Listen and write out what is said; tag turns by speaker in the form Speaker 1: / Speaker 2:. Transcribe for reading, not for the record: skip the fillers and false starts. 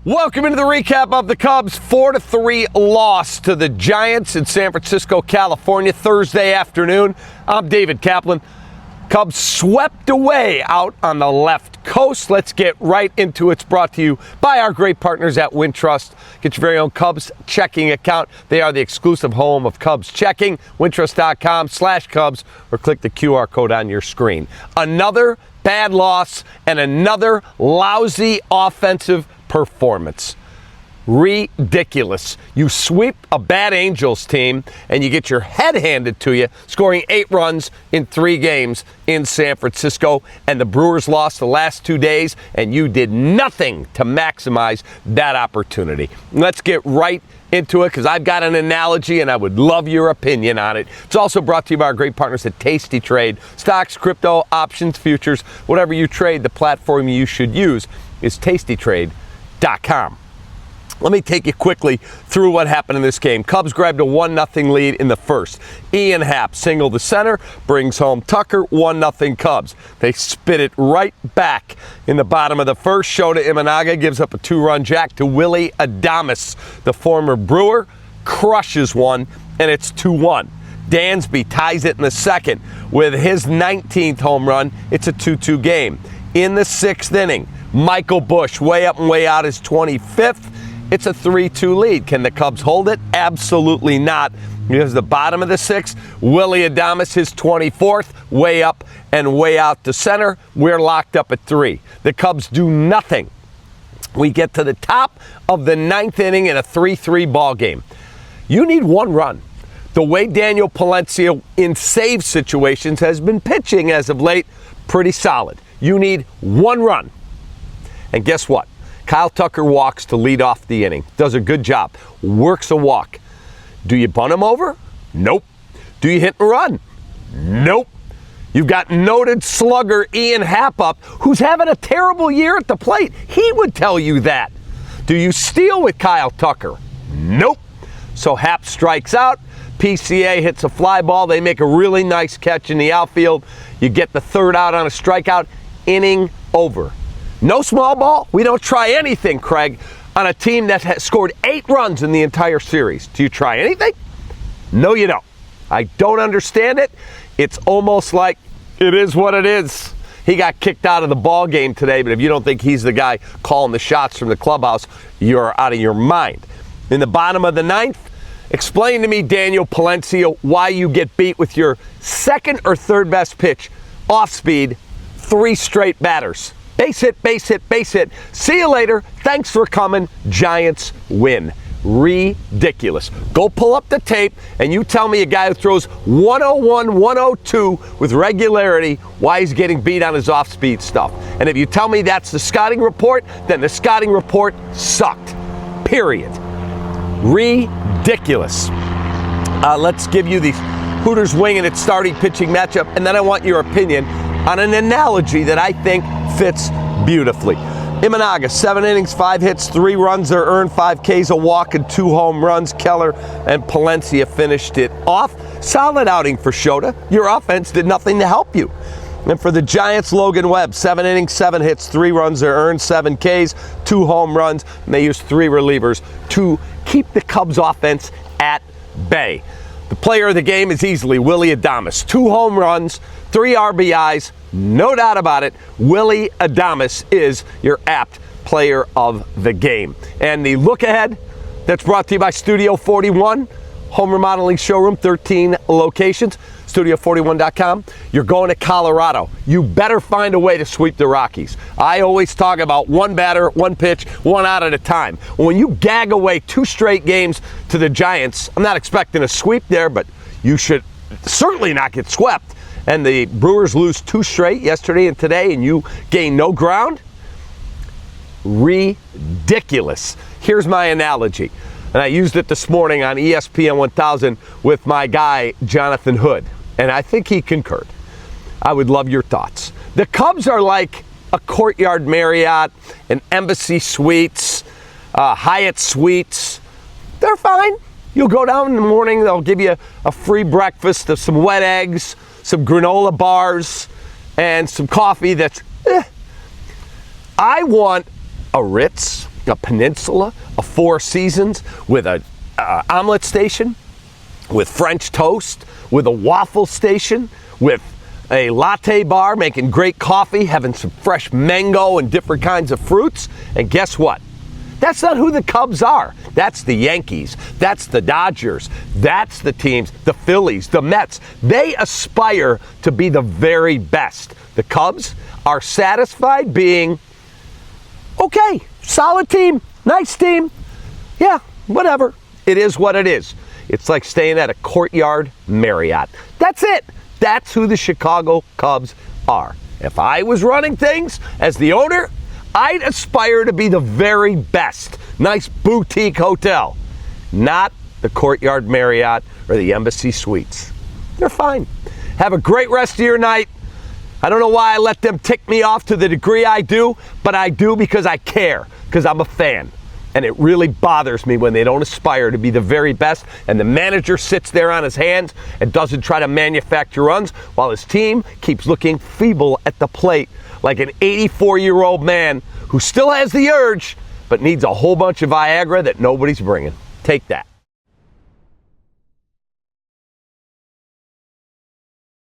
Speaker 1: Welcome into the recap of the Cubs' 4-3 loss to the Giants in San Francisco, California, Thursday afternoon. I'm David Kaplan. Cubs swept away out on the left coast. Let's get right into it. It's brought to you by our great partners at Wintrust. Get your very own Cubs checking account. They are the exclusive home of Cubs checking. Wintrust.com/Cubs or click the QR code on your screen. Another bad loss and another lousy offensive performance. Ridiculous. You sweep a bad Angels team and you get your head handed to you, scoring 8 runs in 3 games in San Francisco, and the Brewers lost the last 2 days and you did nothing to maximize that opportunity. Let's get right into it because I've got an analogy and I would love your opinion on it. It's also brought to you by our great partners at Tasty Trade. Stocks, crypto, options, futures, whatever you trade, the platform you should use is tastytrade.com. Let me take you quickly through what happened in this game. Cubs grabbed a 1-0 lead in the first. Ian Happ singled to center, brings home Tucker, 1-0 Cubs. They spit it right back in the bottom of the first. Shota Imanaga gives up a 2-run jack to Willy Adames. The former Brewer crushes one, and it's 2-1. Dansby ties it in the second with his 19th home run. It's a 2-2 game. In the 6th inning, Michael Busch, way up and way out, is 25th. It's a 3-2 lead. Can the Cubs hold it? Absolutely not. Here's the bottom of the 6th. Willy Adames, his 24th, way up and way out to center. We're locked up at 3. The Cubs do nothing. We get to the top of the 9th inning in a 3-3 ball game. You need 1 run. The way Daniel Palenvia in save situations has been pitching as of late, pretty solid. You need 1 run. And guess what? Kyle Tucker walks to lead off the inning. Does a good job. Works a walk. Do you bunt him over? Nope. Do you hit and run? Nope. You've got noted slugger Ian Happ up, who's having a terrible year at the plate. He would tell you that. Do you steal with Kyle Tucker? Nope. So Happ strikes out. PCA hits a fly ball. They make a really nice catch in the outfield. You get the 3rd out on a strikeout. Inning over. No small ball. We don't try anything, Craig, on a team that has scored 8 runs in the entire series. Do you try anything? No, you don't. I don't understand it. It's almost like it is what it is. He got kicked out of the ball game today, but if you don't think he's the guy calling the shots from the clubhouse, you're out of your mind. In the bottom of the 9th, explain to me, Daniel Palenvia, why you get beat with your 2nd or 3rd best pitch, off speed, 3 straight batters. Base hit, base hit, base hit. See you later. Thanks for coming. Giants win. Ridiculous. Go pull up the tape and you tell me a guy who throws 101, 102 with regularity, why he's getting beat on his off-speed stuff. And if you tell me that's the scouting report, then the scouting report sucked. Period. Ridiculous. Let's give you the Hooters winging its starting pitching matchup, and then I want your opinion on an analogy that I think fits beautifully. Imanaga, 7 innings, 5 hits, 3 runs are earned, 5 Ks, a walk, and 2 home runs. Keller and Palenvia finished it off. Solid outing for Shota. Your offense did nothing to help you. And for the Giants, Logan Webb, 7 innings, 7 hits, 3 runs are earned, 7 Ks, 2 home runs, and they used 3 relievers to keep the Cubs offense at bay. The player of the game is easily Willy Adames. 2 home runs, 3 RBIs, no doubt about it. Willy Adames is your apt player of the game. And the look ahead that's brought to you by Studio 41, home remodeling showroom, 13 locations, studio41.com. You're going to Colorado. You better find a way to sweep the Rockies. I always talk about 1 batter, 1 pitch, 1 out at a time. When you gag away 2 straight games to the Giants, I'm not expecting a sweep there, but you should certainly not get swept. And the Brewers lose 2 straight yesterday and today, and you gain no ground? Ridiculous. Here's my analogy. And I used it this morning on ESPN 1000 with my guy, Jonathan Hood. And I think he concurred. I would love your thoughts. The Cubs are like a Courtyard Marriott, an Embassy Suites, Hyatt Suites. They're fine. You'll go down in the morning, they'll give you a free breakfast of some wet eggs, some granola bars, and some coffee that's I want a Ritz a peninsula, a Four Seasons, with a omelet station, with French toast, with a waffle station, with a latte bar, making great coffee, having some fresh mango and different kinds of fruits. And guess what? That's not who the Cubs are. That's the Yankees. That's the Dodgers. That's the teams, the Phillies, the Mets. They aspire to be the very best. The Cubs are satisfied being, okay, solid team, nice team. Yeah, whatever. It is what it is. It's like staying at a Courtyard Marriott. That's it. That's who the Chicago Cubs are. If I was running things as the owner, I'd aspire to be the very best. Nice boutique hotel. Not the Courtyard Marriott or the Embassy Suites. They're fine. Have a great rest of your night. I don't know why I let them tick me off to the degree I do, but I do because I care, because I'm a fan. And it really bothers me when they don't aspire to be the very best and the manager sits there on his hands and doesn't try to manufacture runs while his team keeps looking feeble at the plate like an 84-year-old man who still has the urge but needs a whole bunch of Viagra that nobody's bringing. Take that.